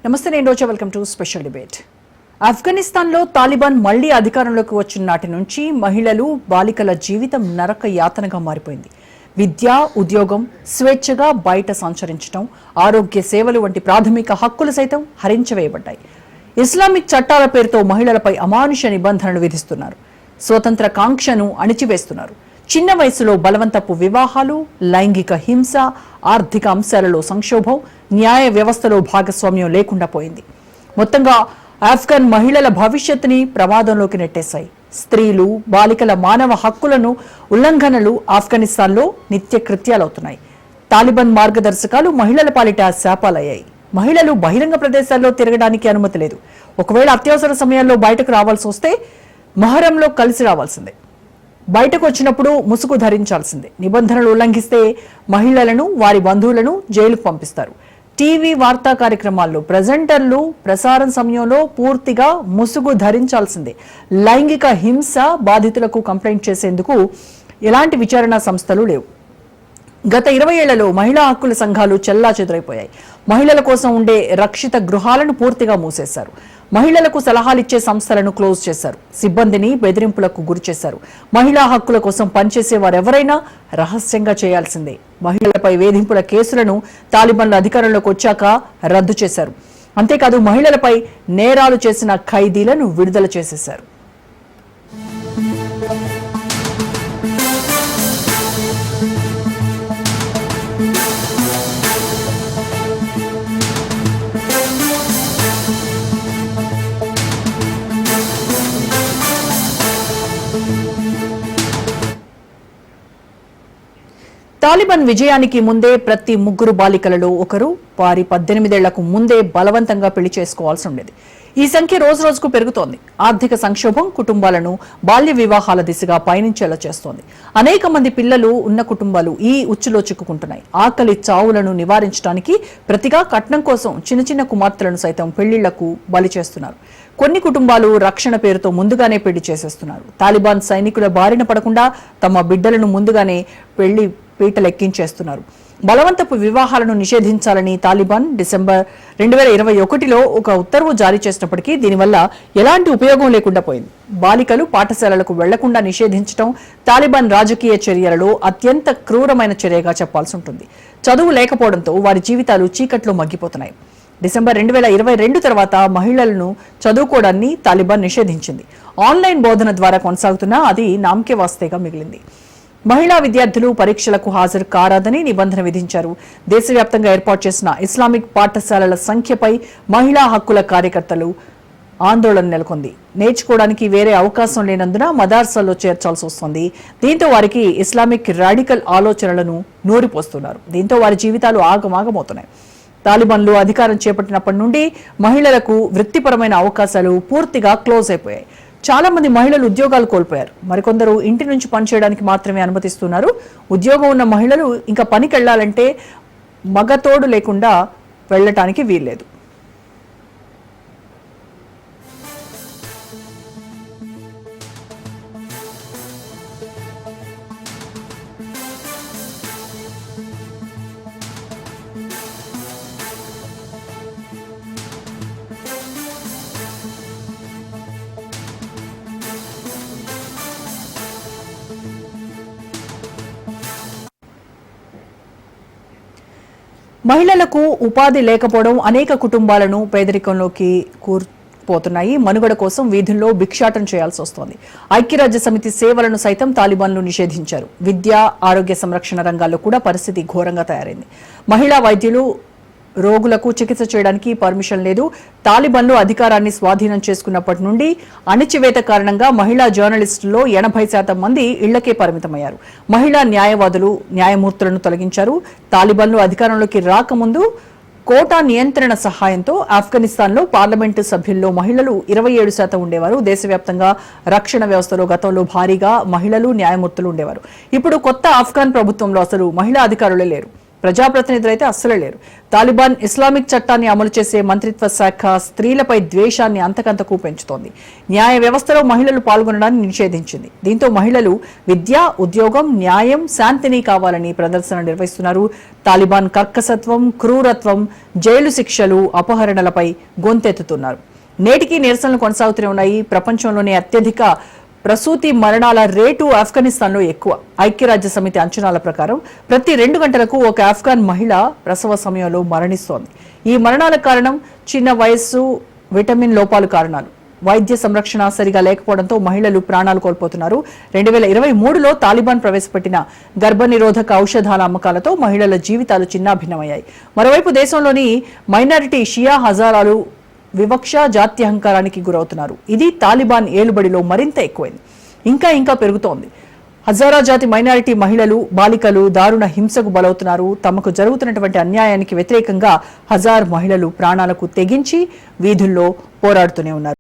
నమస్తే, నేను Roja. Welcome to special debate. ఆఫ్ఘనిస్తాన్లో తాలిబాన్ మళ్లీ అధికారంలోకి వచ్చిన నాటి నుంచి మహిళలు, బాలికల జీవితం నరక యాతనగా మారిపోయింది. విద్య, ఉద్యోగం, స్వేచ్ఛగా బయట సంచరించడం, ఆరోగ్య సేవలు వంటి ప్రాథమిక హక్కులు సైతం హరించివేయబడ్డాయి. ఇస్లామిక్ చట్టాల పేరుతో మహిళలపై అమానుష నిబంధనలు విధిస్తున్నారు. స్వతంత్ర కాంక్షను అణిచివేస్తున్నారు. చిన్న వయసులో బలవంతపు వివాహాలు, లైంగిక హింస, ఆర్థిక అంశాలలో సంక్షోభం, న్యాయ వ్యవస్థలో భాగస్వామ్యం లేకుండా పోయింది. మొత్తంగా ఆఫ్ఘన్ మహిళల భవిష్యత్తుని ప్రమాదంలోకి నెట్టేశాయి. స్త్రీలు, బాలికల మానవ హక్కులను ఉల్లంఘనలు ఆఫ్ఘనిస్తాన్లో నిత్య కృత్యాలవుతున్నాయి. తాలిబాన్ మార్గదర్శకాలు మహిళల పాలిట శాపాలయ్యాయి. మహిళలు బహిరంగ ప్రదేశాల్లో తిరగడానికి అనుమతి లేదు. ఒకవేళ అత్యవసర సమయాల్లో బయటకు రావాల్సి వస్తే మహరంలో కలిసి రావాల్సిందే. బయటకు వచ్చినప్పుడు ముసుగు ధరించాల్సిందే. నిబంధనలు ఉల్లంఘిస్తే మహిళలను, వారి బంధువులను జైలుకు పంపిస్తారు. టీవీ వార్తా కార్యక్రమాల్లో ప్రెజెంటర్లు ప్రసారం సమయంలో పూర్తిగా ముసుగు ధరించాల్సిందే. లైంగిక హింస బాధితులకు కంప్లైంట్ చేసేందుకు ఎలాంటి విచారణ సంస్థలు లేవు. గత 20 ఏళ్లలో మహిళా హక్కుల సంఘాలు చెల్లాచెదురైపోయాయి. మహిళల కోసం ఉండే రక్షిత గృహాలను పూర్తిగా మూసేశారు. మహిళలకు సలహాలిచ్చే సంస్థలను క్లోజ్ చేశారు. సిబ్బందిని బెదిరింపులకు గురిచేశారు. మహిళా హక్కుల కోసం పనిచేసే వారెవరైనా రహస్యంగా చేయాల్సిందే. మహిళలపై వేధింపుల కేసులను తాలిబాన్ల అధికారంలోకి వచ్చాక రద్దు చేశారు. అంతేకాదు, మహిళలపై నేరాలు చేసిన ఖైదీలను విడుదల చేసేశారు. తాలిబాన్ విజయానికి ముందే ప్రతి 3 బాలికలలో ఒకరు వారి 18 ఏళ్లకు ముందే బలవంతంగా పెళ్లి చేసుకోవాల్సి ఉండేది. ఈ సంఖ్య రోజురోజుకు పెరుగుతోంది. ఆర్థిక సంక్షోభం కుటుంబాలను బాల్య వివాహాల దిశగా పయనించేలా చేస్తోంది. అనేక మంది పిల్లలు ఉన్న కుటుంబాలు ఈ ఉచ్చులో చిక్కుకుంటున్నాయి. ఆకలి చావులను నివారించడానికి ప్రతిగా కట్నం కోసం చిన్న చిన్న కుమార్తెలను సైతం పెళ్లిళ్లకు బలి చేస్తున్నారు. కొన్ని కుటుంబాలు రక్షణ పేరుతో ముందుగానే పెళ్లి చేసేస్తున్నారు. తాలిబాన్ సైనికుల బారిన పడకుండా తమ బిడ్డలను ముందుగానే పెళ్లి పీటలెక్కించేస్తున్నారు. బలవంతపు వివాహాలను నిషేధించాలని తాలిబాన్ డిసెంబర్ 2021లో ఒక ఉత్తర్వు జారీ చేసినప్పటికీ దీనివల్ల ఎలాంటి ఉపయోగం లేకుండా పోయింది. బాలికలు పాఠశాలలకు వెళ్లకుండా నిషేధించడం తాలిబాన్ రాజకీయ చర్యలలో అత్యంత క్రూరమైన చర్యగా చెప్పాల్సి ఉంటుంది. చదువు లేకపోవడంతో వారి జీవితాలు చీకట్లో మగ్గిపోతున్నాయి. డిసెంబర్ 2022 తర్వాత మహిళలను చదువుకోవడాన్ని తాలిబాన్ నిషేధించింది. ఆన్లైన్ బోధన ద్వారా కొనసాగుతున్నా అది నామకే వాస్తేగా మిగిలింది. మహిళా విద్యార్థులు పరీక్షలకు హాజరు కారాదని నిబంధన విధించారు. దేశవ్యాప్తంగా ఏర్పాటు చేసిన ఇస్లామిక్ పాఠశాలల సంఖ్యపై మహిళా హక్కుల కార్యకర్తలు ఆందోళన నెలకొంది. నేర్చుకోవడానికి వేరే అవకాశం లేనందున మదార్సాల్లో చేర్చాల్సి వస్తోంది. దీంతో వారికి ఇస్లామిక్ రాడికల్ ఆలోచనలను నూరిపోస్తున్నారు. దీంతో వారి జీవితాలు ఆగమాగమవుతున్నాయి. తాలిబాన్లు అధికారం చేపట్టినప్పటి నుండి మహిళలకు వృత్తిపరమైన అవకాశాలు పూర్తిగా క్లోజ్ అయిపోయాయి. చాలా మంది మహిళలు ఉద్యోగాలు కోల్పోయారు. మరికొందరు ఇంటి నుంచి పనిచేయడానికి మాత్రమే అనుమతిస్తున్నారు. ఉద్యోగం ఉన్న మహిళలు ఇంకా పనికి వెళ్లాలంటే మగతోడు లేకుండా వెళ్లటానికి వీల్లేదు. మహిళలకు ఉపాధి లేకపోవడం అనేక కుటుంబాలను పేదరికంలోకి కూర్పోతున్నాయి. మనుగడ కోసం వీధుల్లో భిక్షాటన చేయాల్సి వస్తోంది. ఐక్యరాజ్య సమితి సేవలను సైతం తాలిబాన్లు నిషేధించారు. విద్య, ఆరోగ్య సంరక్షణ రంగాల్లో కూడా పరిస్థితి ఘోరంగా తయారైంది. మహిళా వైద్యులు, రోగులకు చికిత్స చేయడానికి పర్మిషన్ లేదు. తాలిబాన్లు అధికారాన్ని స్వాధీనం చేసుకున్నప్పటి నుండి అణిచివేత కారణంగా మహిళా జర్నలిస్టుల్లో 80% మంది ఇళ్లకే పరిమితమయ్యారు. మహిళా న్యాయవాదులు, న్యాయమూర్తులను తొలగించారు. తాలిబాన్లు అధికారంలోకి రాకముందు కోటా నియంత్రణ సహాయంతో ఆఫ్ఘనిస్తాన్లో పార్లమెంటు సభ్యుల్లో మహిళలు 27% ఉండేవారు. దేశవ్యాప్తంగా రక్షణ వ్యవస్థలో గతంలో భారీగా మహిళలు, న్యాయమూర్తులు ఉండేవారు. ఇప్పుడు కొత్త ఆఫ్ఘాన్ ప్రభుత్వంలో అసలు మహిళా అధికారులే లేరు. ప్రజాప్రతినిధులైతే అస్సలే లేరు. తాలిబాన్ ఇస్లామిక్ చట్టాన్ని అమలు చేసే మంత్రిత్వ శాఖ స్త్రీలపై ద్వేషాన్ని అంతకంతకు పెంచుతోంది. న్యాయ వ్యవస్థలో మహిళలు పాల్గొనడాన్ని నిషేధించింది. దీంతో మహిళలు విద్య, ఉద్యోగం, న్యాయం, శాంతిని కావాలని ప్రదర్శన నిర్వహిస్తున్నారు. తాలిబాన్ కర్కసత్వం, క్రూరత్వం, జైలు శిక్షలు, అపహరణలపై గొంతెత్తుతున్నారు. నేటికి నిరసనలు కొనసాగుతూనే ఉన్నాయి. ప్రపంచంలోనే అత్యధిక ప్రసూతి మరణాల రేటు ఆఫ్ఘనిస్తాన్లో ఎక్కువ. ఐక్యరాజ్య సమితి అంచనాల ప్రకారం ప్రతి 2 గంటలకు ఒక ఆఫ్ఘన్ మహిళ ప్రసవ సమయంలో మరణిస్తోంది. ఈ మరణాలకు కారణం చిన్న వయస్సు, విటమిన్ లోపాలు కారణాలు. వైద్య సంరక్షణ సరిగా లేకపోవడంతో మహిళలు ప్రాణాలు కోల్పోతున్నారు. 2023లో తాలిబాన్ ప్రవేశపెట్టిన గర్భనిరోధక ఔషధాల అమ్మకాలతో మహిళల జీవితాలు చిన్నాభిన్నమయ్యాయి. మరోవైపు దేశంలోని మైనారిటీ షియా హజారాలు వివక్ష, జాత్యహంకారానికి గురవుతున్నారు. ఇది తాలిబాన్ ఏలుబడిలో మరింత ఎక్కువైంది. ఇంకా పెరుగుతోంది. హజారా జాతి మైనారిటీ మహిళలు, బాలికలు దారుణ హింసకు బలవుతున్నారు. తమకు జరుగుతున్నటువంటి అన్యాయానికి వ్యతిరేకంగా హజార్ మహిళలు ప్రాణాలకు తెగించి వీధుల్లో పోరాడుతూనే ఉన్నారు.